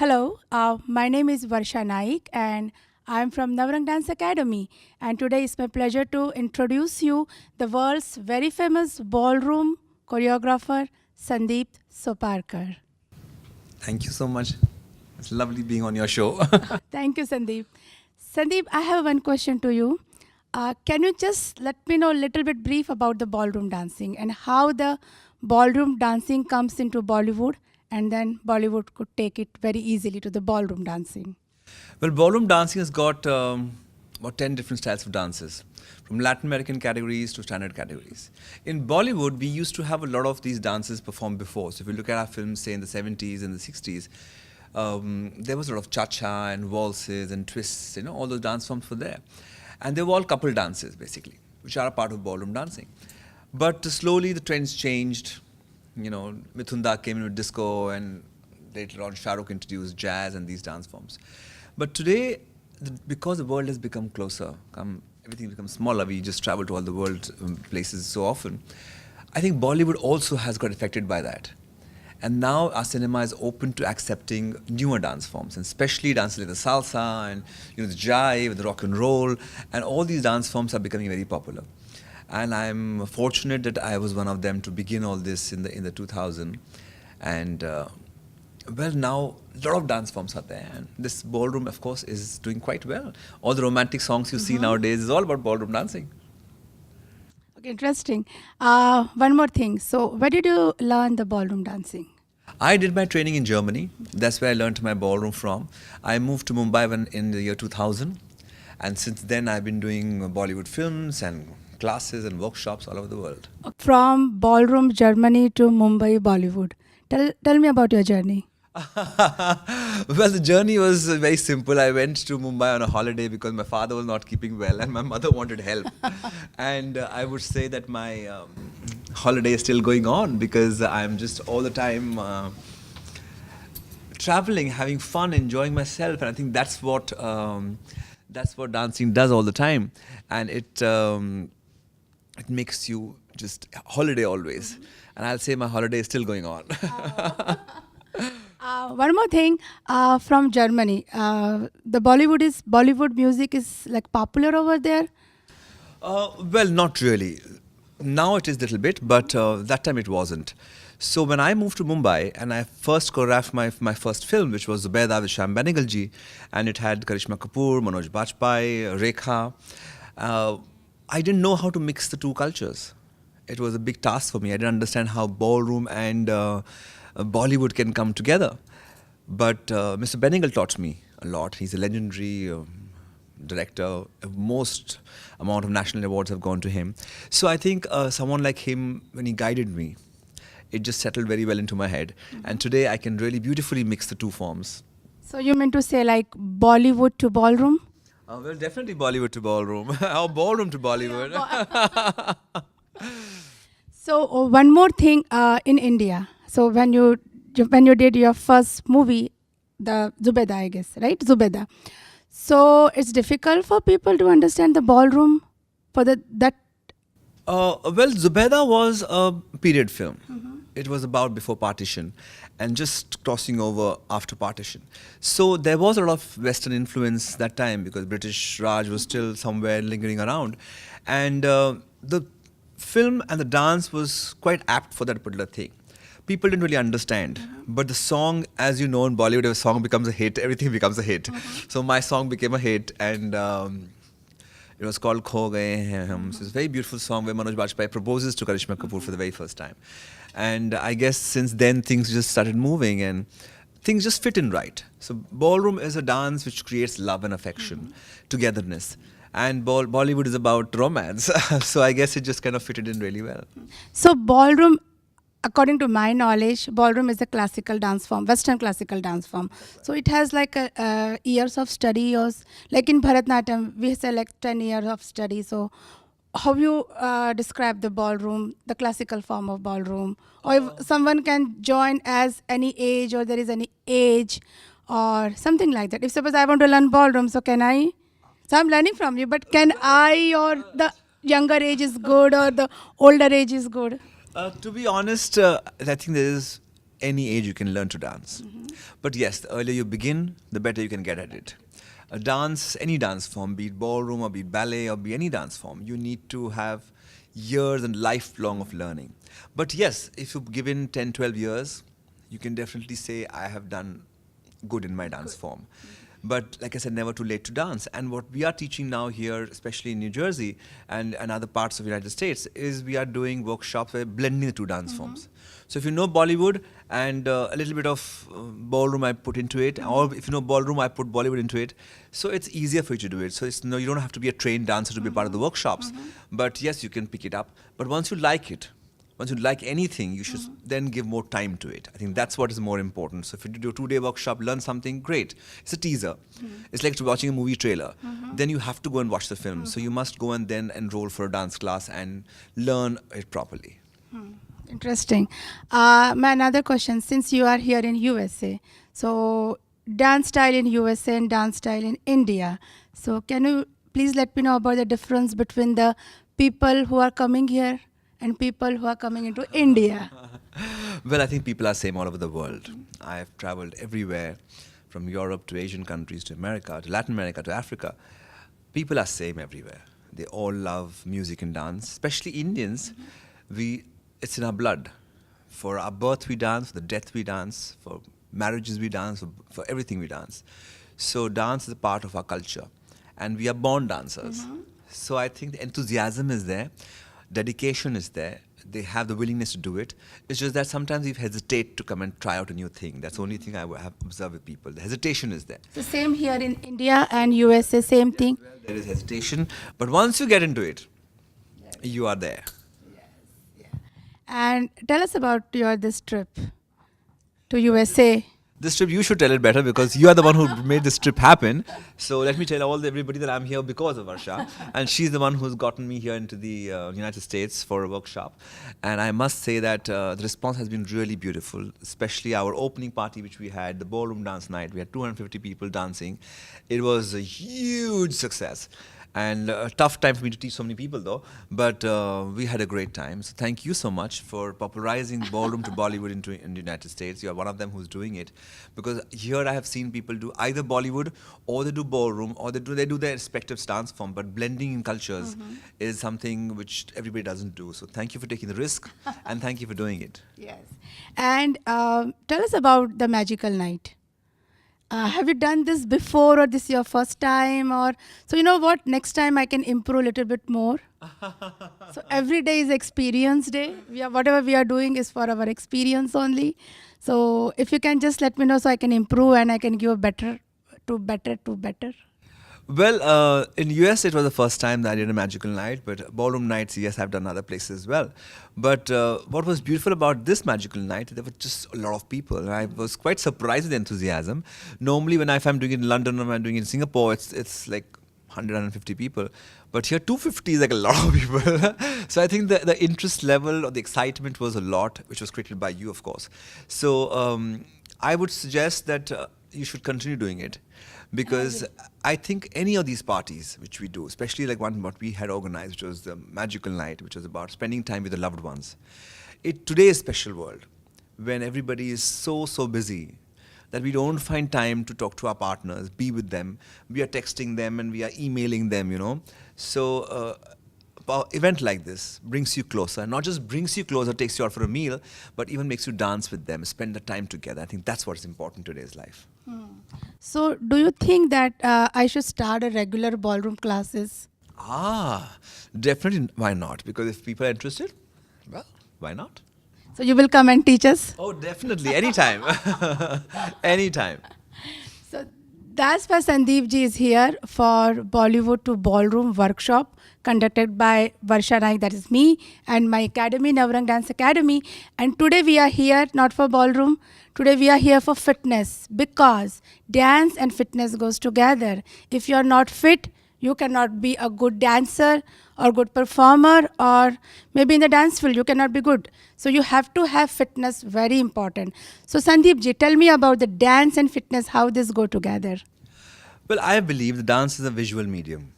Hello, my name is Varsha Naik and I'm from Navrang Dance Academy. And today it's my pleasure to introduce you the world's very famous ballroom choreographer Sandeep Soparkar. Thank you so much. It's lovely being on your show. Thank you, Sandeep. Sandeep, I have one question to you. Can you just let me know a little bit brief about the ballroom dancing and how the ballroom dancing comes into Bollywood and then Bollywood could take it very easily to the ballroom dancing? Well, ballroom dancing has got about 10 different styles of dances, from Latin American categories to standard categories. In Bollywood, we used to have a lot of these dances performed before. So if you look at our films, say in the 70s and the 60s, there was a lot of cha-cha and waltzes and twists, all those dance forms were there. And they were all couple dances, basically, which are a part of ballroom dancing. But slowly the trends changed. Mithun Da came in with disco, and later on Shah Rukh introduced jazz and these dance forms. But today, because the world has become closer, everything becomes smaller, we just travel to all the world places so often, I think Bollywood also has got affected by that. And now our cinema is open to accepting newer dance forms, and especially dances like the salsa and the jive, the rock and roll, and all these dance forms are becoming very popular. And I'm fortunate that I was one of them to begin all this in the 2000. And now a lot of dance forms are there, and this ballroom, of course, is doing quite well. All the romantic songs you see nowadays is all about ballroom dancing. Okay, interesting. One more thing. So, where did you learn the ballroom dancing? I did my training in Germany. That's where I learned my ballroom from. I moved to Mumbai in the year 2000. And since then, I've been doing Bollywood films and classes and workshops all over the world. From ballroom Germany to Mumbai Bollywood. Tell me about your journey. Well, the journey was very simple. I went to Mumbai on a holiday because my father was not keeping well and my mother wanted help. And I would say that my holiday is still going on because I'm just all the time traveling, having fun, enjoying myself. And I think that's what dancing does all the time. And it makes you just holiday always. And I'll say my holiday is still going on. One more thing, from Germany, the Bollywood music is like popular over there. Well, not really. Now it is a little bit, but that time it wasn't. So when I moved to Mumbai and I first choreographed my first film, which was Zubaida with Shyam Benegal ji, and it had Karishma Kapoor, Manoj Bajpayee, Rekha, I didn't know how to mix the two cultures. It was a big task for me. I didn't understand how ballroom and Bollywood can come together. But Mr. Benegal taught me a lot. He's a legendary director. Most amount of national awards have gone to him. So I think someone like him, when he guided me, it just settled very well into my head. And today I can really beautifully mix the two forms. So you mean to say like Bollywood to ballroom? Well, definitely Bollywood to ballroom, or ballroom to Bollywood. So one more thing, in India. So when you did your first movie, the Zubeda, I guess, right? Zubeda. So it's difficult for people to understand the ballroom for that. Well, Zubaida was a period film. It was about before partition and just crossing over after partition. So there was a lot of Western influence that time because British Raj was still somewhere lingering around. And the film and the dance was quite apt for that particular thing. People didn't really understand. But the song, as you know, in Bollywood, if a song becomes a hit, everything becomes a hit. So my song became a hit, and it was called Kho Gaye Hain Hum. So it's a very beautiful song where Manoj Bajpayee proposes to Karishma Kapoor for the very first time. And I guess since then, things just started moving and things just fit in right. So ballroom is a dance which creates love and affection, togetherness. And Bollywood is about romance. So I guess it just kind of fitted in really well. So ballroom, according to my knowledge, ballroom is a classical dance form, Western classical dance form. So it has like years of study, or like in Bharatanatyam, we say like 10 years of study. So how you describe the ballroom, the classical form of ballroom? Or if someone can join as any age, or there is any age or something like that. If suppose I want to learn ballroom, so can I? So I'm learning from you, but can I, or the younger age is good or the older age is good? To be honest, I think there is any age you can learn to dance. But yes, the earlier you begin, the better you can get at it. A dance, any dance form, be it ballroom or be it ballet or be any dance form, you need to have years and lifelong of learning. But yes, if you give in 10, 12 years, you can definitely say, I have done good in my dance form. But like I said, never too late to dance. And what we are teaching now here, especially in New Jersey and other parts of the United States, is we are doing workshops where blending the two dance forms. So if you know Bollywood and a little bit of ballroom I put into it, or if you know ballroom, I put Bollywood into it. So it's easier for you to do it. So it's no, you don't have to be a trained dancer to be part of the workshops. But yes, you can pick it up. But once you like it, once you like anything, you should then give more time to it. I think that's what is more important. So if you do a 2-day workshop, learn something, great. It's a teaser. It's like watching a movie trailer. Then you have to go and watch the film. So you must go and then enroll for a dance class and learn it properly. Interesting. My another question, since you are here in USA, so dance style in USA and dance style in India. So can you please let me know about the difference between the people who are coming here and people who are coming into India? Well, I think people are same all over the world. I have traveled everywhere, from Europe to Asian countries to America to Latin America to Africa. People are same everywhere. They all love music and dance, especially Indians. It's in our blood. For our birth we dance, for the death we dance, for marriages we dance, for everything we dance. So dance is a part of our culture, and we are born dancers. So I think the enthusiasm is there. Dedication is there. They have the willingness to do it. It's just that sometimes we hesitate to come and try out a new thing. That's the only thing I have observed with people. The hesitation is there. The same here in India and USA, same thing. Well, there is hesitation, but once you get into it, you are there. And tell us about this trip to USA. This trip, you should tell it better because you are the one who made this trip happen. So let me tell everybody that I'm here because of Varsha. And she's the one who's gotten me here into the United States for a workshop. And I must say that the response has been really beautiful, especially our opening party which we had, the ballroom dance night. We had 250 people dancing. It was a huge success. And a tough time for me to teach so many people though, but we had a great time. So thank you so much for popularizing ballroom to Bollywood in the United States. You are one of them who's doing it, because here I have seen people do either Bollywood or they do ballroom or they do their respective dance form, but blending in cultures is something which everybody doesn't do. So thank you for taking the risk and thank you for doing it. Yes. And tell us about the magical night. Have you done this before, or this is your first time? Or so you know what? Next time I can improve a little bit more. So every day is experience day. Whatever we are doing is for our experience only. So if you can just let me know, so I can improve and I can give better. Well, in US it was the first time that I did a magical night, but ballroom nights, yes, I've done other places as well. But what was beautiful about this magical night, there were just a lot of people, and I was quite surprised with the enthusiasm. Normally, if I'm doing it in London or I'm doing it in Singapore, it's like 100, 150 people. But here, 250 is like a lot of people. So I think the interest level or the excitement was a lot, which was created by you, of course. So I would suggest that you should continue doing it. Because I think any of these parties which we do, especially like what we had organized, which was the magical night, which was about spending time with the loved ones. Today's special world, when everybody is so busy that we don't find time to talk to our partners, be with them. We are texting them and we are emailing them, you know. So an event like this brings you closer. Not just brings you closer, takes you out for a meal, but even makes you dance with them, spend the time together. I think that's what's important in today's life. So do you think that I should start a regular ballroom classes? Definitely. Why not? Because if people are interested, well, why not? So you will come and teach us? Oh, definitely. Anytime. Anytime. So that's why Sandeep ji is here for Bollywood to Ballroom workshop conducted by Varsha Naik, that is me, and my academy, Navrang Dance Academy. And today we are here not for ballroom. Today we are here for fitness, because dance and fitness goes together. If you are not fit, you cannot be a good dancer or good performer, or maybe in the dance field you cannot be good. So you have to have fitness, very important. So Sandeep ji, tell me about the dance and fitness, how this go together. Well, I believe the dance is a visual medium.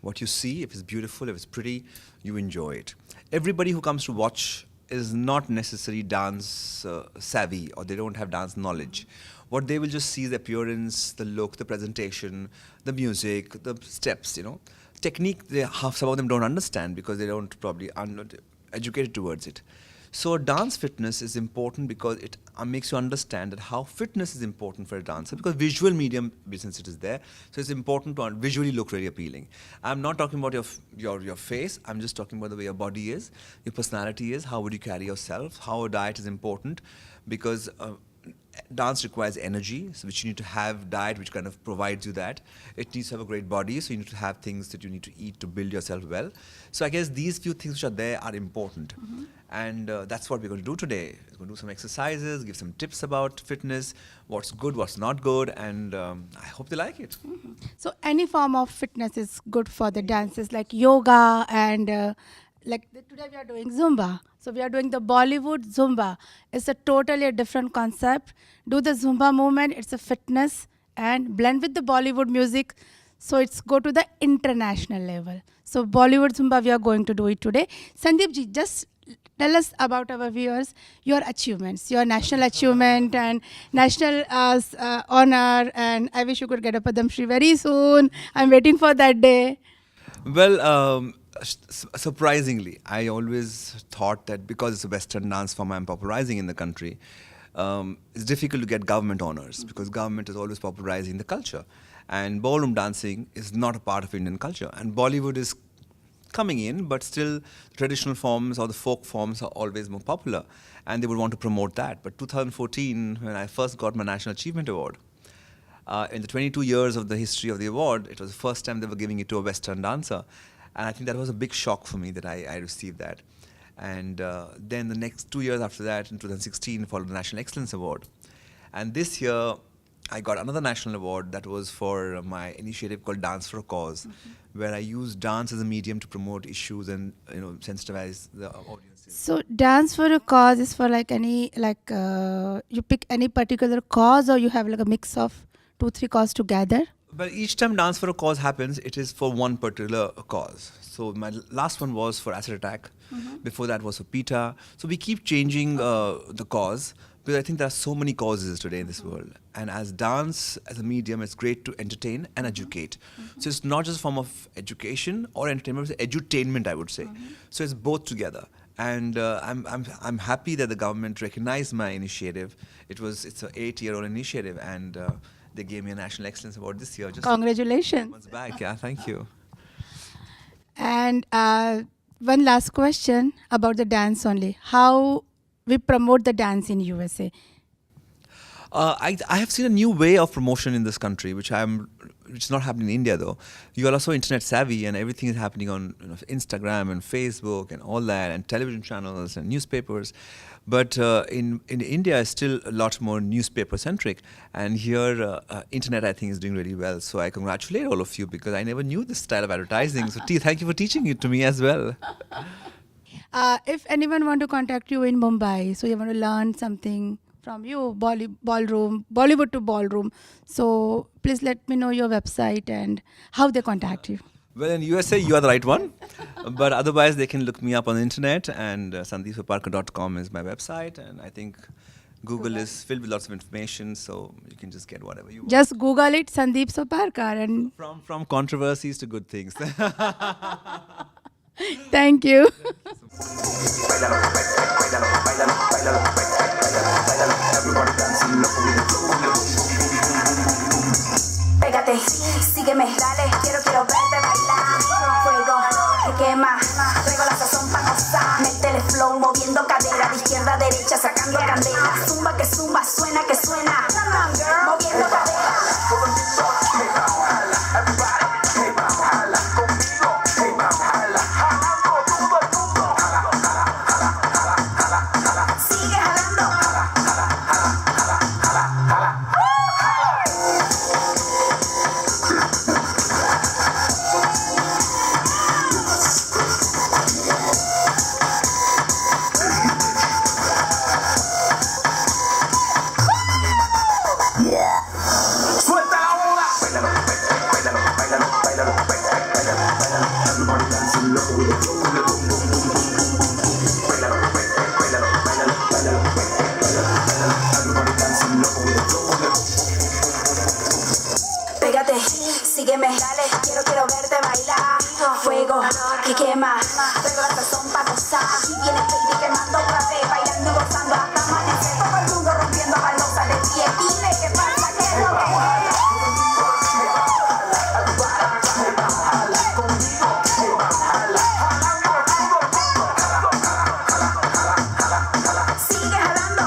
What you see, if it's beautiful, if it's pretty, you enjoy it. Everybody who comes to watch is not necessarily dance savvy, or they don't have dance knowledge. What they will just see is the appearance, the look, the presentation, the music, the steps, Technique, some of them don't understand because they don't probably are not educated towards it. So dance fitness is important because it makes you understand that how fitness is important for a dancer, because visual medium, since it is there, so it's important to visually look really appealing. I'm not talking about your face, I'm just talking about the way your body is, your personality is, how would you carry yourself, how a diet is important, because dance requires energy, so which you need to have diet which kind of provides you that. It needs to have a great body, so you need to have things that you need to eat to build yourself well. So I guess these few things which are there are important. And that's what we're going to do today. We're going to do some exercises, give some tips about fitness, what's good, what's not good, and I hope they like it. So any form of fitness is good for the dances, like yoga and today we are doing Zumba. So we are doing the Bollywood Zumba. It's a totally different concept. Do the Zumba movement, it's a fitness, and blend with the Bollywood music. So it's go to the international level. So Bollywood Zumba, we are going to do it today. Sandeep ji, just tell us about our viewers, your achievements, your national achievement and national honor. And I wish you could get a Padam Shri very soon. I'm waiting for that day. Well, surprisingly, I always thought that because it's a Western dance form I'm popularizing in the country, it's difficult to get government honors because government is always popularizing the culture. And ballroom dancing is not a part of Indian culture. And Bollywood is coming in, but still the traditional forms or the folk forms are always more popular. And they would want to promote that. But 2014, when I first got my National Achievement Award, in the 22 years of the history of the award, it was the first time they were giving it to a Western dancer. And I think that was a big shock for me that I received that. And then the next 2 years after that, in 2016, followed the National Excellence Award. And this year, I got another national award that was for my initiative called Dance for a Cause, where I used dance as a medium to promote issues and sensitize the audiences. So dance for a cause is for you pick any particular cause, or you have like a mix of 2-3 causes together? But each time Dance for a Cause happens, it is for one particular cause. So my last one was for acid attack. Before that was for PETA. So we keep changing the cause, because I think there are so many causes today in this world. And as dance, as a medium, it's great to entertain and educate. So it's not just a form of education or entertainment, it's edutainment, I would say. So it's both together. And I'm happy that the government recognized my initiative. It's an 8-year-old initiative, and they gave me a National Excellence Award this year. Just Congratulations. months back, yeah, thank you. And one last question about the dance only. How we promote the dance in USA? I have seen a new way of promotion in this country, which is not happening in India though. You are also internet savvy, and everything is happening on Instagram and Facebook and all that, and television channels and newspapers. But in India, it's still a lot more newspaper centric, and here internet I think is doing really well. So I congratulate all of you, because I never knew this style of advertising. So thank you for teaching it to me as well. If anyone want to contact you in Mumbai, so you want to learn something from you, ballroom, Bollywood to ballroom. So please let me know your website and how they contact you. Well, in USA, you are the right one. But otherwise, they can look me up on the internet, and sandeepsaparkar.com is my website. And I think Google is filled with lots of information, so you can just get whatever you want. Just Google it, Sandeep Saparkar, and From controversies to good things. thank you. Pégate, sígueme, dale, quiero verte bailar. Fuego, que quema, traigo la sazón pa' gozar. Métele flow, moviendo cadera, de izquierda a derecha, sacando candela. Zumba, que suena, que suena. Come on, girl, moviendo cadera. Sigue jalando. sígueme, dale, quiero verte bailar. Fuego que quema, traigo la sazón pa' gozar. Aquí viene Katie quemando otra vez, bailando y gozando hasta amanecer. Todo el mundo rompiendo baldosas de pie. Dime qué pasa, qué es lo que sigue jalando.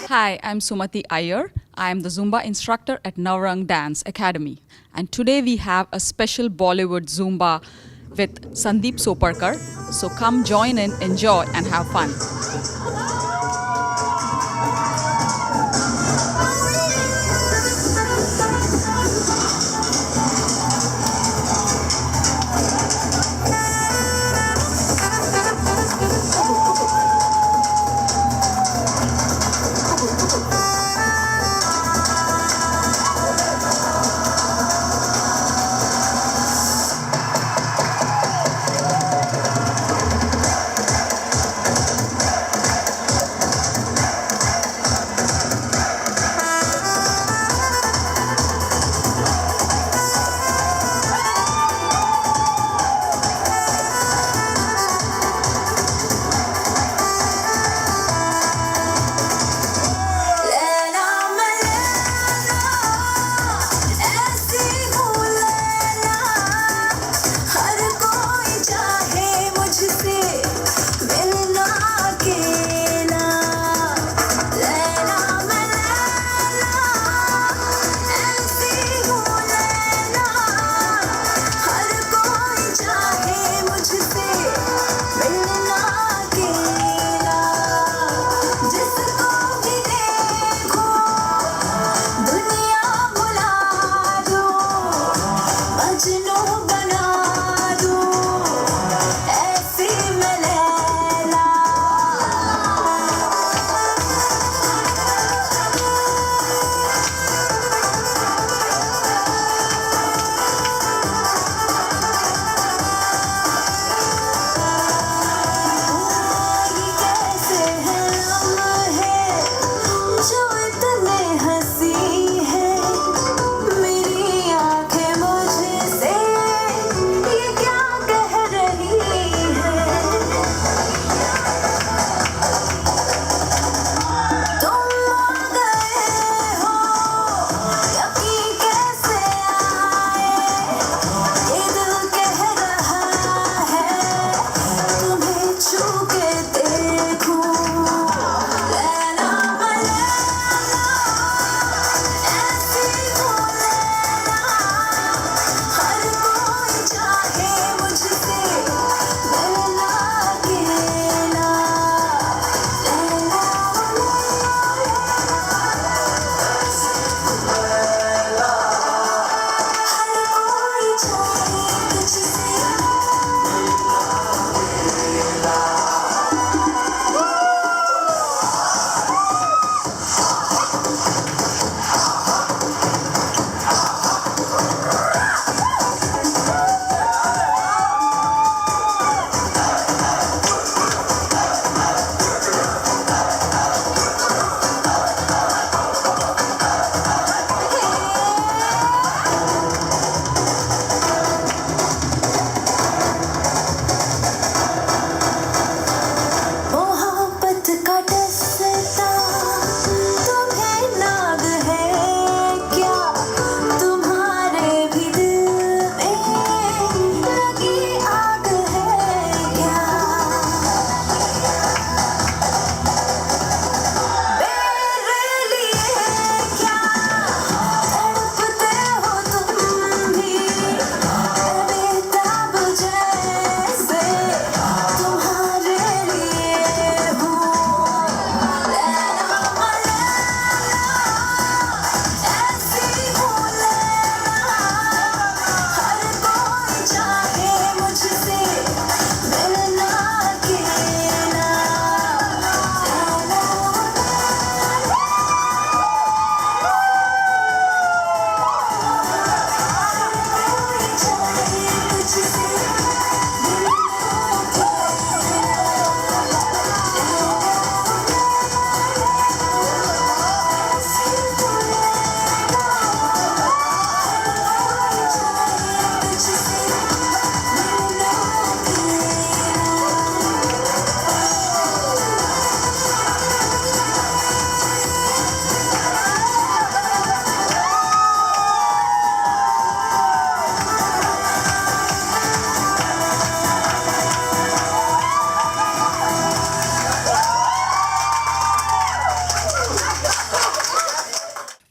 Hi, I'm Sumathi Iyer. I am the Zumba instructor at Navrang Dance Academy. And today we have a special Bollywood Zumba with Sandeep Soparkar. So come join in, enjoy and have fun.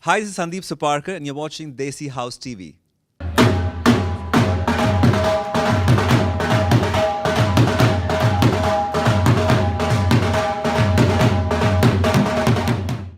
Hi, this is Sandeep Suparkar, and you're watching Desi House TV.